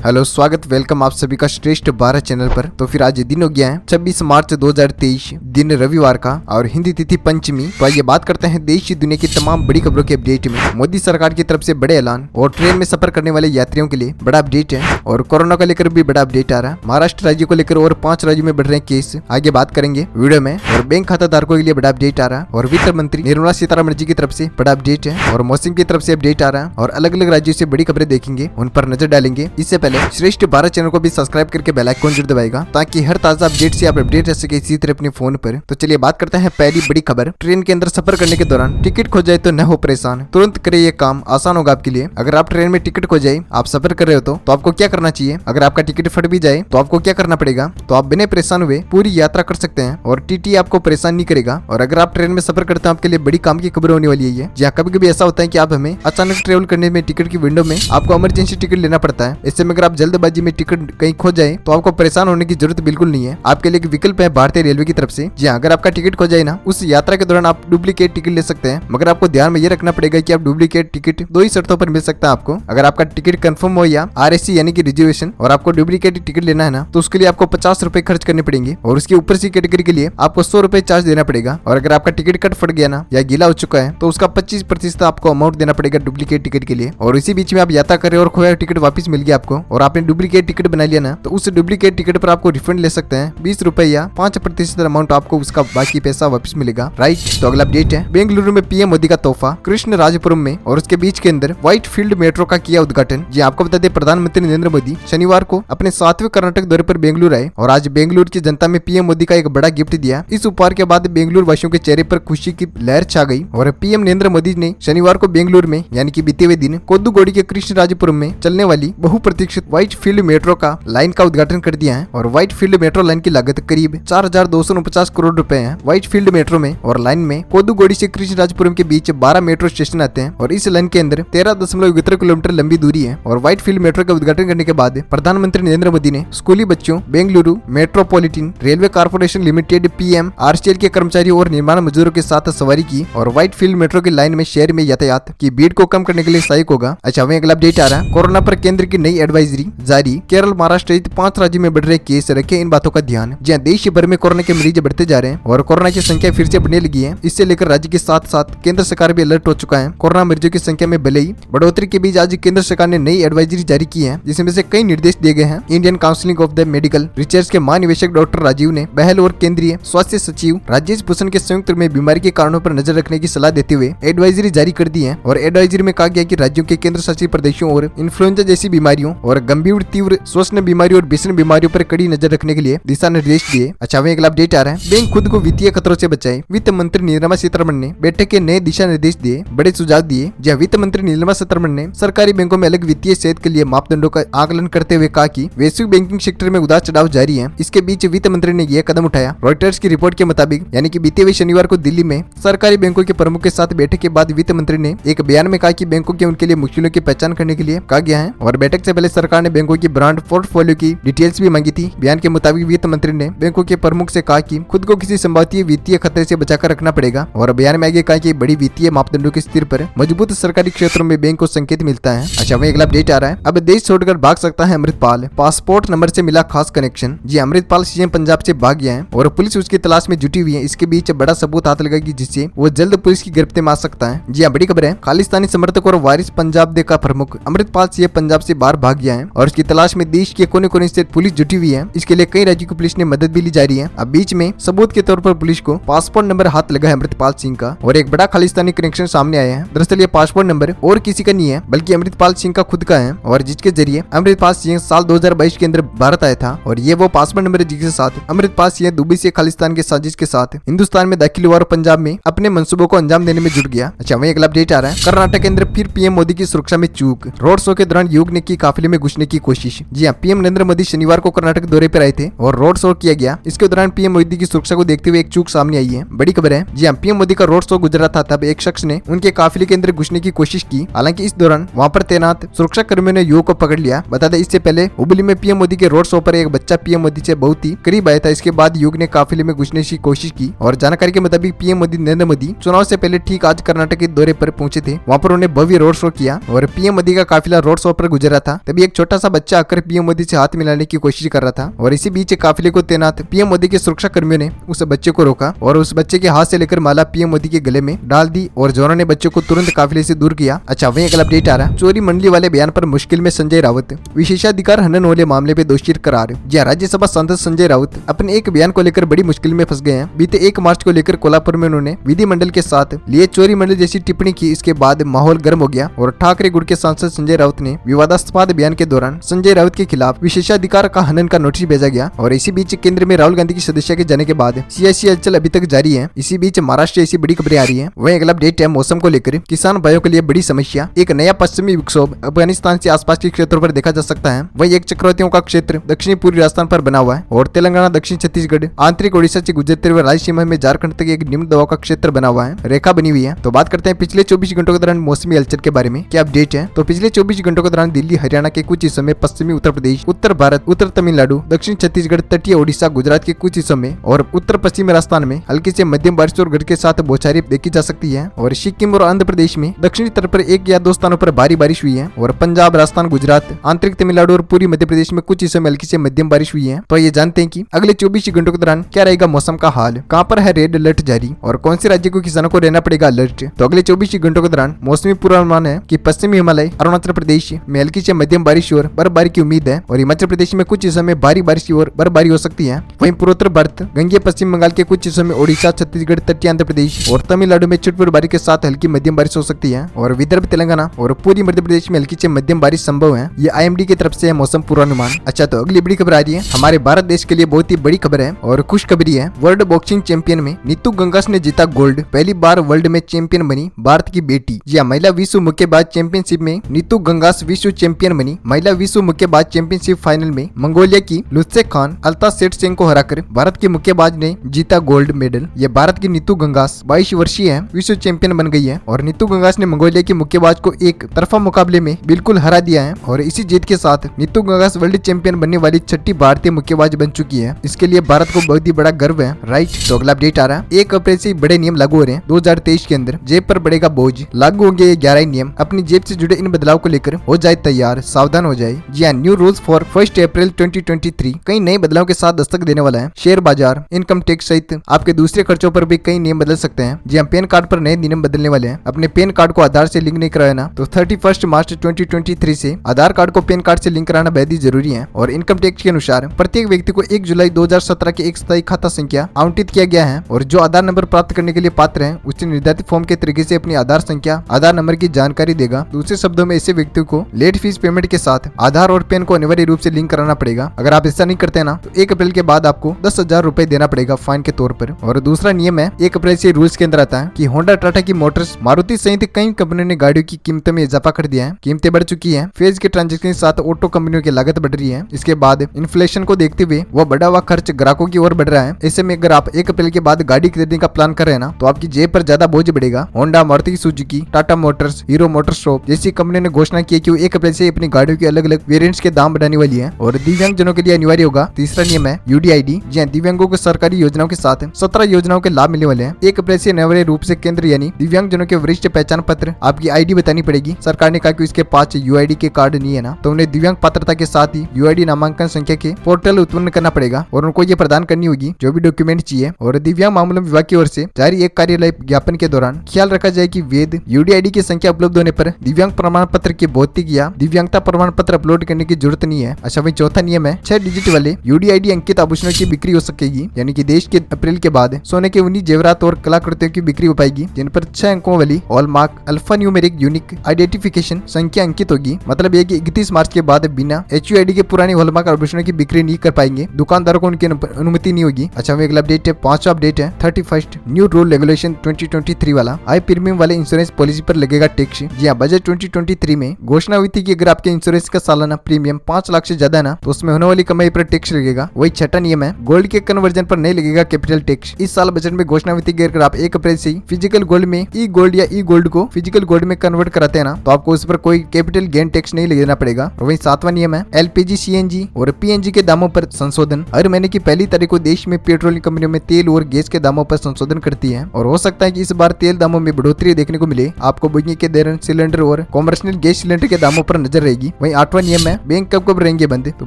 Hello, स्वागत welcome आप सभी का श्रेष्ठ भारत चैनल पर। तो फिर आज दिन हो गया है 26 मार्च 2023 दिन रविवार का और हिंदी तिथि पंचमी। तो आइए बात करते हैं देश दुनिया की तमाम बड़ी खबरों के अपडेट में। मोदी सरकार की तरफ से बड़े ऐलान और ट्रेन में सफर करने वाले यात्रियों के लिए बड़ा अपडेट है और कोरोना को लेकर भी बड़ा अपडेट आ रहा है। महाराष्ट्र राज्य को लेकर और 5 राज्यों में बढ़ रहे हैं केस, आगे बात करेंगे वीडियो में। और बैंक खाता धारकों के लिए बड़ा अपडेट आ रहा है और वित्त मंत्री निर्मला सीतारमण जी की तरफ से बड़ा अपडेट है और मौसम की तरफ से अपडेट आ रहा है और अलग अलग राज्यों से बड़ी खबरें देखेंगे, उन पर नजर डालेंगे। इससे पहले श्रेष्ठ भारत चैनल को भी सब्सक्राइब करके बेल आइकन जरूर दबाएगा ताकि हर ताजा अपडेट से आप अपडेट रह सके इसी तरह अपने फोन पर। तो चलिए बात करते हैं पहली बड़ी खबर। ट्रेन के अंदर सफर करने के दौरान टिकट खो जाए तो न हो परेशान, तुरंत करें ये काम, आसान होगा आपके लिए। अगर आप ट्रेन में टिकट खो जाए, आप सफर कर रहे हो तो आपको क्या करना चाहिए। अगर आपका टिकट फट भी जाए तो आपको क्या करना पड़ेगा, तो आप बिना परेशान हुए पूरी यात्रा कर सकते हैं और टीटी आपको परेशान नहीं करेगा। और अगर आप ट्रेन में सफर करते हैं आपके लिए बड़ी काम की खबर होने वाली है। जहाँ कभी कभी ऐसा होता है कि आप हमें अचानक ट्रेवल करने में टिकट की विंडो में आपको इमरजेंसी टिकट लेना पड़ता है। इससे में अगर आप जल्दबाजी में टिकट कहीं खो जाए तो आपको परेशान होने की जरूरत बिल्कुल नहीं है। आपके लिए एक विकल्प है भारतीय रेलवे की तरफ से। जी हाँ, अगर आपका टिकट खो जाए ना, उस यात्रा के दौरान आप डुप्लीकेट टिकट ले सकते हैं, मगर आपको ध्यान में ये रखना पड़ेगा कि आप डुप्लीकेट टिकट 2 ही शर्तों पर मिल सकता है आपको। अगर आपका टिकट कंफर्म हो या RSC यानी कि रिजर्वेशन और आपको डुप्लीकेट टिकट लेना है ना, तो उसके लिए आपको 50 रुपए खर्च करने पड़ेंगे और उसके ऊपर से कैटेगरी के लिए आपको 100 रुपए चार्ज देना पड़ेगा। और अगर आपका टिकट कट फट गया ना या गीला हो चुका है तो उसका 25% आपको अमाउंट देना पड़ेगा डुप्लीकेट टिकट के लिए। और इसी बीच में आप यात्रा करें और खोया टिकट वापस मिल गया आपको और आपने डुप्लीकेट टिकट बना लिया ना, तो उस डुप्लीकेट टिकट पर आपको रिफंड ले सकते हैं 20 रुपए या 5% अमाउंट, आपको उसका बाकी पैसा वापस मिलेगा। राइट, तो अगला अपडेट है बेंगलुरु में पीएम मोदी का तोहफा कृष्ण राजपुरम में और उसके बीच के अंदर व्हाइट फील्ड मेट्रो का किया उद्घाटन। जी आपको बता दें, प्रधानमंत्री नरेंद्र मोदी शनिवार को अपने 7वें कर्नाटक दौरे पर बेंगलुरु आए और आज बेंगलुरु की जनता में पीएम मोदी का एक बड़ा गिफ्ट दिया। इस उपहार के बाद बेंगलुरु वासियों के चेहरे पर खुशी की लहर छा गई और पीएम नरेंद्र मोदी ने शनिवार को बेंगलुरु में यानी कि बीते हुए दिन कोदुगोड़ी के कृष्ण राजपुरम में चलने वाली बहुप्रतीक्षित व्हाइट फील्ड मेट्रो का लाइन का उद्घाटन कर दिया है। और व्हाइट फील्ड मेट्रो लाइन की लागत करीब 4249 करोड़ रुपए है। व्हाइट फील्ड मेट्रो में और लाइन में कोदुगोड़ी से कृष्णराजपुरम के बीच 12 मेट्रो स्टेशन आते हैं और इस लाइन के अंदर 13.71 किलोमीटर लंबी दूरी है। और व्हाइट फील्ड मेट्रो का उद्घाटन करने के बाद प्रधानमंत्री नरेंद्र मोदी ने स्कूली बच्चों, Bengaluru metropolitan railway corporation limited PMRCL के कर्मचारियों और निर्माण मजदूरों के साथ सवारी की और व्हाइट फील्ड मेट्रो की लाइन में शहर में यातायात की भीड़ को कम करने के लिए सहायक होगा। अच्छा, वहीं अगला अपडेट आ रहा है। कोरोना पर केंद्र की नई एडवाइजरी जारी, केरल महाराष्ट्र सहित 5 राज्यों में बढ़ रहे केस, रखे इन बातों का ध्यान। जहाँ देश भर में कोरोना के मरीज बढ़ते जा रहे हैं और कोरोना की संख्या फिर से बढ़ने लगी है, इससे लेकर राज्य के साथ साथ केंद्र सरकार भी अलर्ट हो चुका है। कोरोना मरीजों की संख्या में भले ही बढ़ोतरी के बीच आज केंद्र सरकार ने नई एडवाइजरी जारी की है, जिसमें से कई निर्देश दिए गए हैं। Indian council of the medical research के महानिदेशक डॉक्टर राजीव ने बहल और केंद्रीय स्वास्थ्य सचिव राजेश भूषण के संयुक्त में बीमारी के कारणों पर नजर रखने की सलाह देते हुए एडवाइजरी जारी कर दी है। और एडवाइजरी में कहा गया कि राज्यों के केंद्र शासित प्रदेशों और इन्फ्लुएंजा जैसी बीमारियों और गंभीर तीव्र श्वसन बीमारियों और भीषण बीमारियों पर कड़ी नजर रखने के लिए दिशा निर्देश दिए। अच्छा, वहीं अगला अपडेट आ रहा है। बैंक खुद को वित्तीय खतरों से बचाए, वित्त मंत्री निर्मला सीतारमण ने बैठक के नए दिशा निर्देश दिए, बड़े सुझाव दिए। जहाँ वित्त मंत्री निर्मला सीतारमण ने सरकारी बैंकों में अलग वित्तीय सेहत के लिए मापदंडों का आकलन करते हुए कहा कि वैश्विक बैंकिंग सेक्टर में उतार चढ़ाव जारी है। इसके बीच वित्त मंत्री ने यह कदम उठाया। रॉयटर्स की रिपोर्ट के मुताबिक यानी कि बीते हुए शनिवार को दिल्ली में सरकारी बैंकों के प्रमुख के साथ बैठक के बाद वित्त मंत्री ने एक बयान में कहा कि बैंकों के उनके लिए मुश्किलों की पहचान करने के लिए कहा गया है। और बैठक से पहले सरकार ने बैंकों की ब्रांड पोर्टफोलियो की डिटेल्स भी मांगी थी। बयान के मुताबिक वित्त मंत्री ने बैंकों के प्रमुख से कहा कि खुद को किसी संभावित वित्तीय खतरे से बचाकर रखना पड़ेगा। और बयान में आगे कहा कि बड़ी वित्तीय मापदंडों के स्तर पर मजबूत सरकारी क्षेत्रों में बैंक को संकेत मिलता है। अच्छा, वहीं अगला अपडेट आ रहा है। अब देश छोड़कर भाग सकता है अमृतपाल, पासपोर्ट नंबर से मिला खास कनेक्शन। जी अमृतपाल CM पंजाब से भाग गया है और पुलिस उसकी तलाश में जुटी हुई है। इसके बीच बड़ा सबूत हाथ लगेगी जिससे वो जल्द पुलिस की गिरफ्त में आ सकता है। जी हाँ, बड़ी खबर है। खालिस्तानी समर्थक और वारिस पंजाब दे का प्रमुख अमृतपाल CM पंजाब से बाहर भाग गया है और उसकी तलाश में देश के कोने कोने से पुलिस जुटी हुई है। इसके लिए कई राज्यों की पुलिस ने मदद भी ली जा रही है। अब बीच में सबूत के तौर पर पुलिस को पासपोर्ट नंबर हाथ लगा है अमृतपाल सिंह का और एक बड़ा खालिस्तानी कनेक्शन सामने आया है। दरअसल ये पासपोर्ट नंबर और किसी का नहीं है बल्कि अमृतपाल सिंह का खुद का है और जिसके जरिए अमृतपाल सिंह साल 2022 के अंदर भारत आया था। और ये वो पासपोर्ट नंबर है जिसके साथ अमृतपाल सिंह दुबई से खालिस्तान के साजिश के साथ हिंदुस्तान में दाखिल हुआ और पंजाब में अपने मंसूबों को अंजाम देने में जुट गया। अच्छा, वहीं अगला अपडेट आ रहा है। कर्नाटक के अंदर फिर पीएम मोदी की सुरक्षा में चूक, रोड शो के दौरान युग ने की काफिले में घुसने की कोशिश। जी हाँ, पीएम नरेंद्र मोदी शनिवार को कर्नाटक दौरे पर आए थे और रोड शो किया गया। इसके दौरान पीएम मोदी की सुरक्षा को देखते हुए एक चूक सामने आई है। बड़ी खबर है। जी हाँ, पीएम मोदी का रोड शो गुजरा था तब एक शख्स ने उनके काफिले के अंदर घुसने की कोशिश की। हालांकि इस दौरान वहाँ पर तैनात सुरक्षा कर्मियों ने युवक को पकड़ लिया। बता दें, इससे पहले हुबली में पीएम मोदी के रोड शो पर एक बच्चा पीएम मोदी से बहुत ही करीब आया था। इसके बाद युवक ने काफिले में घुसने की कोशिश की और जानकारी के मुताबिक पीएम मोदी नरेंद्र मोदी चुनाव से पहले ठीक आज कर्नाटक के दौरे पर पहुंचे थे। वहाँ पर उन्होंने भव्य रोड शो किया और पीएम मोदी का काफिला रोड शो पर गुजरा था। तभी एक एक छोटा सा बच्चा आकर पीएम मोदी से हाथ मिलाने की कोशिश कर रहा था और इसी बीच काफिले को तैनात पीएम मोदी के सुरक्षा कर्मियों ने उस बच्चे को रोका और उस बच्चे के हाथ से लेकर माला पीएम मोदी के गले में डाल दी और जोरों ने बच्चे को तुरंत काफिले से दूर किया। अच्छा, वहीं अगला अपडेट आ रहा है। चोरी मंडली वाले बयान पर मुश्किल में संजय राउत, विशेषाधिकार हनन वाले मामले पे दोषी करार। जी राज्यसभा सांसद संजय राउत अपने एक बयान को लेकर बड़ी मुश्किल में फंस गए हैं। बीते 1 मार्च को लेकर कोल्हापुर में उन्होंने विधिमंडल के साथ लिए चोरी मंडल जैसी टिप्पणी की। इसके बाद माहौल गर्म हो गया और ठाकरे गुट के सांसद संजय राउत ने विवादास्पद बयान के दौरान संजय राउत के खिलाफ विशेषाधिकार का हनन का नोटिस भेजा गया। और इसी बीच केंद्र में राहुल गांधी की सदस्य के जाने के बाद सियासी हलचल अभी तक जारी है। इसी बीच महाराष्ट्र ऐसी बड़ी खबरें आ रही है। वहीं अगला अपडेट है मौसम को लेकर। किसान भाइयों के लिए बड़ी समस्या, एक नया पश्चिमी विक्षोभ अफगानिस्तान से आसपास के क्षेत्रों पर देखा जा सकता है। वही एक चक्रवातियों का क्षेत्र दक्षिणी पूर्वी राजस्थान पर बना हुआ है और तेलंगाना, दक्षिण छत्तीसगढ़, आंतरिक ओडिशा से गुजरते हुए राज्य सीमा में झारखंड तक एक निम्न दबाव का क्षेत्र बना हुआ है, रेखा बनी हुई है। तो बात करते हैं पिछले 24 घंटों के दौरान मौसमी हलचल के बारे में क्या अपडेट है। तो पिछले 24 घंटों के दौरान दिल्ली, हरियाणा के कुछ हिस्सों में, पश्चिमी उत्तर प्रदेश, उत्तर भारत, उत्तर तमिलनाडु, दक्षिण छत्तीसगढ़, तटीय ओडिशा, गुजरात के कुछ हिस्सों में और उत्तर पश्चिमी राजस्थान में हल्की से मध्यम बारिश और गढ़ के साथ बौछारें देखी जा सकती है। और सिक्किम और आंध्र प्रदेश में दक्षिणी तट पर 1 या 2 स्थानों पर भारी बारिश हुई है। और पंजाब, राजस्थान, गुजरात, आंतरिक तमिलनाडु और पूरी मध्य प्रदेश में कुछ हिस्सों में हल्की से मध्यम बारिश हुई है। तो ये जानते हैं कि अगले 24 घंटों के दौरान क्या रहेगा मौसम का हाल, कहां पर है रेड अलर्ट जारी और कौन से राज्य को किसानों को रहना पड़ेगा अलर्ट। तो अगले 24 घंटों के दौरान मौसमी पूर्वानुमान है कि पश्चिमी हिमालय, अरुणाचल प्रदेश में हल्की से मध्यम बारिश और बर्फबारी की उम्मीद है और हिमाचल प्रदेश में कुछ हिस्सों में भारी बारिश और बर्फबारी हो सकती है। वहीं पूर्वोत्तर भारत, गंगे पश्चिम बंगाल के कुछ हिस्सों में, ओडिशा, छत्तीसगढ़, तटीय आंध्र प्रदेश और तमिलनाडु में छुटपुर के साथ हल्की मध्यम बारिश हो सकती है। और विदर्भ, तेलंगाना और पूरी मध्य प्रदेश में हल्की से मध्यम बारिश संभव है। ये IMD की तरफ से है मौसम पूर्वानुमान। अच्छा, तो अगली बड़ी खबर आ रही है हमारे भारत देश के लिए बहुत ही बड़ी खबर है और खुशखबरी है। वर्ल्ड बॉक्सिंग चैंपियन में नीतू गंगास ने जीता गोल्ड, पहली बार वर्ल्ड में चैंपियन बनी भारत की बेटी। जी महिला विश्व मुक्केबाज चैंपियनशिप में नीतू गंगास विश्व चैंपियन बनी। महिला विश्व मुक्केबाज चैंपियनशिप फाइनल में मंगोलिया की लुत्से खान अल्तासेटसेन को हराकर भारत के मुक्केबाज ने जीता गोल्ड मेडल। ये भारत की नीतू गंगास 22 वर्षीय है, विश्व चैंपियन बन गई है और नीतू गंगास ने मंगोलिया के मुक्केबाज को एक तरफा मुकाबले में बिल्कुल हरा दिया है। और इसी जीत के साथ नीतू गंगास वर्ल्ड चैंपियन बनने वाली 6ठी भारतीय मुक्केबाज बन चुकी है। इसके लिए भारत को बहुत ही बड़ा गर्व है, राइट। तो अगला अपडेट आ रहा है। 1 अप्रैल से बड़े नियम लागू हो रहे हैं 2023 के अंदर। जेब पर बढ़ेगा बोझ, लागू होंगे ये 11 नियम। अपनी जेब से जुड़े इन बदलाव को लेकर हो जाए तैयार, सावधान हो जाए। जी हाँ, न्यू रूल्स फॉर 1 अप्रैल 2023 कई नए बदलाव के साथ दस्तक देने वाला है। शेयर बाजार, इनकम टैक्स सहित आपके दूसरे खर्चों पर भी कई नियम बदल सकते हैं। जी हाँ, पैन कार्ड पर नए नियम बदलने वाले हैं। अपने पैन कार्ड को आधार से लिंक नहीं कराया ना तो 31 मार्च 2023 से आधार कार्ड को पैन कार्ड से लिंक कराना बेहद ही जरूरी है। और इनकम टैक्स के अनुसार प्रत्येक व्यक्ति को 1 जुलाई 2017 के एक स्थायी खाता संख्या आवंटित किया गया है और जो आधार नंबर प्राप्त करने के लिए पात्र है उससे निर्धारित फॉर्म के तरीके से अपनी आधार संख्या, आधार नंबर की जानकारी देगा। दूसरे शब्दों में ऐसे व्यक्ति को लेट फीस पेमेंट के साथ आधार और पैन को अनिवार्य रूप से लिंक कराना पड़ेगा। अगर आप ऐसा नहीं करते ना तो 1 अप्रैल के बाद आपको 10,000 रुपए देना पड़ेगा फाइन के तौर पर। और दूसरा नियम है 1 अप्रैल से रूल्स के अंदर आता है कि होंडा, टाटा की मोटर्स, मारुति सहित कई कंपनियों ने गाड़ियों की कीमतों में इजाफा कर दिया है। कीमतें बढ़ चुकी है, फेज के ट्रांजेक्शन के साथ ऑटो कंपनियों की लागत बढ़ रही है। इसके बाद इन्फ्लेशन को देखते हुए वह बढ़ा हुआ खर्च ग्राहकों की ओर बढ़ रहा है। ऐसे में अगर आप 1 अप्रैल के बाद गाड़ी खरीदने का प्लान कर रहे हैं ना तो आपकी जेब पर ज्यादा बोझ बढ़ेगा। Honda, Maruti Suzuki, Tata Motors, Hero MotoCorp जैसी कंपनियों ने घोषणा की है कि 1 अप्रैल से अपनी गाड़ियों के अलग अलग वेरिएंट्स के दाम बढ़ाने वाली है और दिव्यांग जनों के लिए अनिवार्य होगा। तीसरा नियम है UDID। जी दिव्यांगों को सरकारी योजनाओं के साथ 17 योजनाओं के लाभ मिलने वाले हैं। 1 अप्रैल से अनिवार्य रूप से केंद्र यानी दिव्यांग जनों के वरिष्ठ पहचान पत्र, आपकी ID बतानी पड़ेगी। सरकार ने कहा कि इसके पास UID के कार्ड नहीं है ना तो उन्हें दिव्यांग पात्रता के साथ ही UID नामांकन संख्या के पोर्टल उत्पन्न करना पड़ेगा और उनको ये प्रदान करनी होगी जो भी डॉक्यूमेंट चाहिए। और दिव्यांग मामलों विभाग की ओर से जारी एक कार्यालय ज्ञापन के दौरान ख्याल रखा जाए कि वैध UDID की संख्या उपलब्ध होने पर दिव्यांग प्रमाण पत्र के भौतिक या दिव्यांगता प्रमाण पत्र अपलोड करने की जरूरत नहीं है। अच्छा वही चौथा नियम है 6 डिजिट वाले UDID अंकित आभूषणों की बिक्री हो सकेगी, यानी कि देश के अप्रैल के बाद सोने के उन्हीं जेवरात और कलाकृतियों की बिक्री हो पाएगी जिन पर 6 अंकों वाली hallmark alpha numeric unique identification संख्या अंकित होगी। मतलब यह कि 31 मार्च के बाद बिना HUID के पुरानी हॉलमार्क आभूषणों की बिक्री नहीं कर पाएंगे, दुकानदारों को उनकी अनुमति नहीं होगी। अच्छा वही अगला अपडेट है, 5वां अपडेट है 31 न्यू रूल रेगुलेशन 2023 वाला हाई प्रीमियम वाले इंश्योरेंस पॉलिसी पर लगेगा टैक्स। जी हाँ, बजट 2023 में घोषणा हुई थी कि अगर आपके इंश्योरेंस का सालाना प्रीमियम 5 लाख से ज्यादा है ना तो उसमें होने वाली कमाई पर टैक्स लगेगा। वही 6ठा नियम है गोल्ड के कन्वर्जन पर नहीं लगेगा कैपिटल टैक्स। इस साल बजट में घोषणा हुई थी कि अगर आप 1 अप्रैल से ही फिजिकल गोल्ड में ई गोल्ड या ई गोल्ड को फिजिकल गोल्ड में कन्वर्ट कराते हैं ना तो आपको उस पर कोई कैपिटल गेन टैक्स नहीं देना पड़ेगा। और वही 7वां नियम है LPG, CNG और PNG के दामों पर संशोधन। हर महीने की पहली तारीख को देश में पेट्रोलियम कंपनियों में तेल और गैस के दामों पर संशोधन करती है और हो सकता है कि इस बार तेल दामों में बढ़ोतरी देखने को मिले। आपको बुकिंग के दौरान सिलेंडर और कॉमर्शियल गैस सिलेंडर के दामों पर नजर रहेगी। वहीं 8वां नियम है बैंक कब कब रहेंगे बंद। तो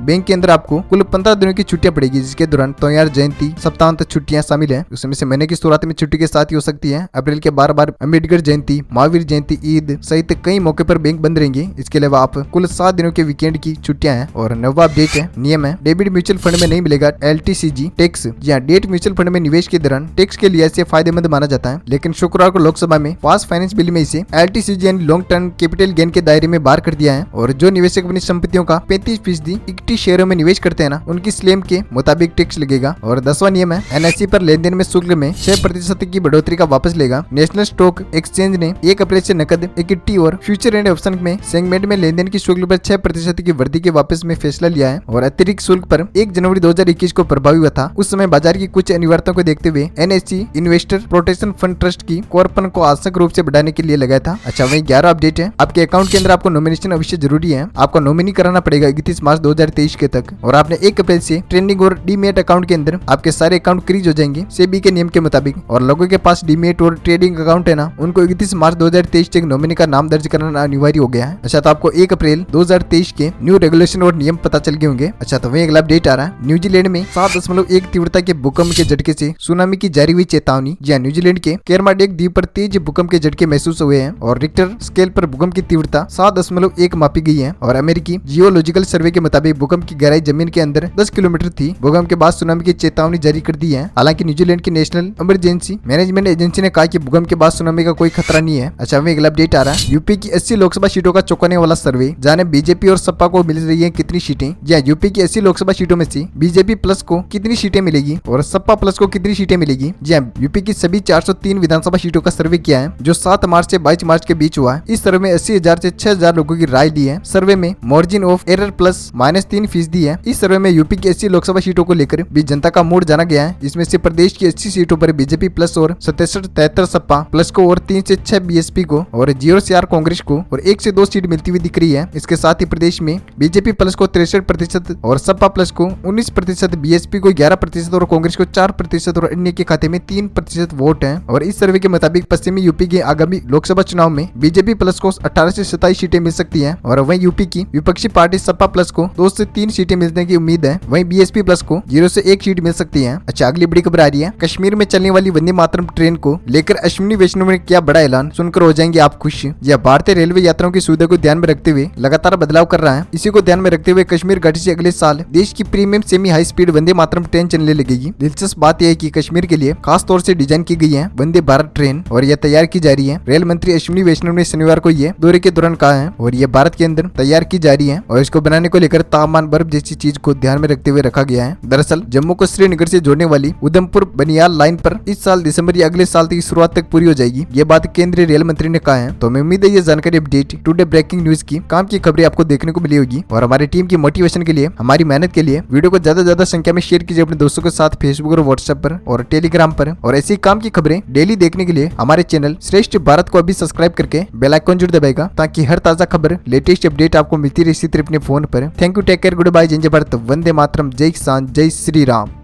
बैंक के अंदर आपको कुल 15 दिनों की छुट्टियां पड़ेगी, जिसके दौरान त्योहार, जयंती, सप्ताहांत छुट्टियां शामिल है। उसमें से महीने की शुरुआत में छुट्टी के साथ ही हो सकती है। अप्रैल के 12 अम्बेडकर जयंती, महावीर जयंती, ईद सहित कई मौके पर बैंक बंद रहेंगे। इसके अलावा आप कुल 7 दिनों के वीकेंड की छुट्टियां हैं। और 9वां अपडेट है नियम है डेबिट म्यूचुअल फंड में नहीं मिलेगा LTCG टैक्स। या डेट म्यूचुअल फंड में निवेश के दौरान टैक्स के लिहाज से फायदेमंद माना जाता है, लेकिन शुक्रवार को लोकसभा में पास फाइनेंस बिल में इसे LTCG यानी लॉन्ग टर्म कैपिटल गेन के दायरे में बाहर कर दिया है। और जो निवेशक अपनी संपत्तियों का 35% इक्विटी शेयरों में निवेश करते हैं ना, उनकी स्लैम के मुताबिक टैक्स लगेगा। और 10वां नियम है NSE पर लेन देन में शुल्क में 6% की बढ़ोतरी का वापस लेगा। नेशनल स्टॉक एक्सचेंज ने 1 अप्रैल से नकद, इक्विटी और फ्यूचर एंड ऑप्शन में सेगमेंट में लेन देन की शुल्क पर 6% की वृद्धि के वापस में फैसला लिया है। और अतिरिक्त शुल्क पर 1 जनवरी 2021 को प्रभावी हुआ था। उस समय बाजार की कुछ अनिवार्यताओं को देखते हुए NSE investor protection fund trust की कोरपन को आवश्यक रूप से बढ़ाने के लिए लगाया था। अच्छा, वही 11 अपडेट है आपके अकाउंट के अंदर आपको नॉमिनेशन अवश्य जरूरी है। आपको नॉमिनी कराना पड़ेगा 31 मार्च 2023 के तक। और आपने 1 अप्रैल से ट्रेंडिंग और डीमेट अकाउंट के अंदर आपके सारे अकाउंट क्रीज हो जाएंगे सेबी के नियम के मुताबिक। और लोगों के पास डीमेट और ट्रेडिंग अकाउंट है ना, उनको 31 मार्च 2023 तक नॉमिनी का नाम दर्ज करना अनिवार्य हो गया है। अच्छा, तो आपको 1 अप्रैल 2023 के न्यू रेगुलेशन और नियम पता चल गए होंगे। अच्छा, तो वही अगला अपडेट आ रहा है न्यूजीलैंड में 7.1 तीव्रता के भूकंप के झटके से सुनामी की जारी हुई चेतावनी। जी न्यूजीलैंड के केरमाडेक द्वीप पर तेज भूकंप के झटके महसूस हुए हैं। और रिक्टर स्केल पर भूकंप की तीव्रता 7.1 मापी गई है। और अमेरिकी जियोलॉजिकल सर्वे के मुताबिक भूकंप की गहराई जमीन के अंदर 10 किलोमीटर थी। भूकंप के बाद सुनामी की चेतावनी जारी कर दी है। हालांकि न्यूजीलैंड की नेशनल इमरजेंसी मैनेजमेंट एजेंसी ने कहा कि भूकंप के बाद सुनामी का कोई खतरा नहीं है। अच्छा, वही अगला अपडेट आ रहा है यूपी की 80 लोकसभा सीटों का चौंकाने वाला सर्वे। जाने बीजेपी और सपा को मिल रही है कितनी सीटें। जी यूपी की 80 लोकसभा सीटों में से बीजेपी प्लस को कितनी सीटें मिलेगी और सपा प्लस को कितनी सीटें मिलेगी। जी यूपी की सभी 403 विधानसभा सीटों का सर्वे किया है, जो 7 मार्च से 22 मार्च के बीच हुआ है। इस सर्वे में 80,000 से 6,000 लोगों की राय ली है। सर्वे में मार्जिन ऑफ एरर प्लस -3% है। इस सर्वे में यूपी की 80 लोकसभा सीटों को लेकर भी जनता का मूड जाना गया है। इसमें से प्रदेश की 80 सीटों पर बीजेपी प्लस और 67-73 सपा प्लस को और 3 से 6 बीएसपी को और 0 से 8 कांग्रेस को और 1 से 2 सीट मिलती हुई दिख रही है। इसके साथ ही प्रदेश में बीजेपी प्लस को 63% और सपा प्लस को 19%, बीएसपी को 11% और कांग्रेस को 4% और अन्य के खाते में 3% वोट है। और इस सर्वे के मुताबिक पश्चिमी यूपी के आगामी लोकसभा चुनाव में बीजेपी प्लस को 18 से 27 सीटें मिल सकती हैं। और वहीं यूपी की विपक्षी पार्टी सपा प्लस को 2 से 3 सीटें मिलने की उम्मीद है। वहीं बीएसपी प्लस को 0 से 1 सीट मिल सकती है। अच्छा, अगली बड़ी खबर आ रही है कश्मीर में चलने वाली वंदे मातरम ट्रेन को लेकर अश्विनी वैष्णव ने किया बड़ा ऐलान। सुनकर हो जाएंगे आप खुश। यह भारतीय रेलवे यात्रियों की सुविधा को ध्यान में रखते हुए लगातार बदलाव कर रहा है। इसी को ध्यान में रखते हुए कश्मीर घाटी से अगले साल देश की premium semi high speed Vande Mataram train चलने लगेगी। दिलचस्प बात यह है कि कश्मीर के लिए खास तौर से डिजाइन की गई है वंदे भारत ट्रेन और यह तैयार की जा रही है। रेल मंत्री अश्विनी वैष्णव ने शनिवार को यह दौरे के दौरान कहा है। और यह भारत के अंदर तैयार की जा रही है और इसको बनाने को लेकर तापमान, बर्फ जैसी चीज को ध्यान में रखते हुए रखा गया है। दरअसल जम्मू को श्रीनगर से जोड़ने वाली उधमपुर बनियाल लाइन पर इस साल दिसंबर या अगले साल की शुरुआत तक पूरी हो जाएगी। ये बात केंद्रीय रेल मंत्री ने कहा है। तो हमें उम्मीद है ये जानकारी अपडेट टुडे ब्रेकिंग न्यूज की काम की खबरें आपको देखने को मिली होगी। और हमारी टीम की मोटिवेशन के लिए, हमारी मेहनत के लिए वीडियो को ज्यादा संख्या में शेयर कीजिए अपने दोस्तों के साथ फेसबुक और व्हाट्सएप पर और टेलीग्राम पर। और ऐसी काम की खबरें डेली देखने के लिए हमारे चैनल श्रेष्ठ भारत को अभी सब्सक्राइब करके बेल आइकन जरूर दबाएगा, ताकि हर ताजा खबर, लेटेस्ट अपडेट आपको मिलती रहे इसी तरह अपने फोन पर। Thank you, take care, good bye, जय भारत, वंदे मातरम, जय किसान, जय श्री राम।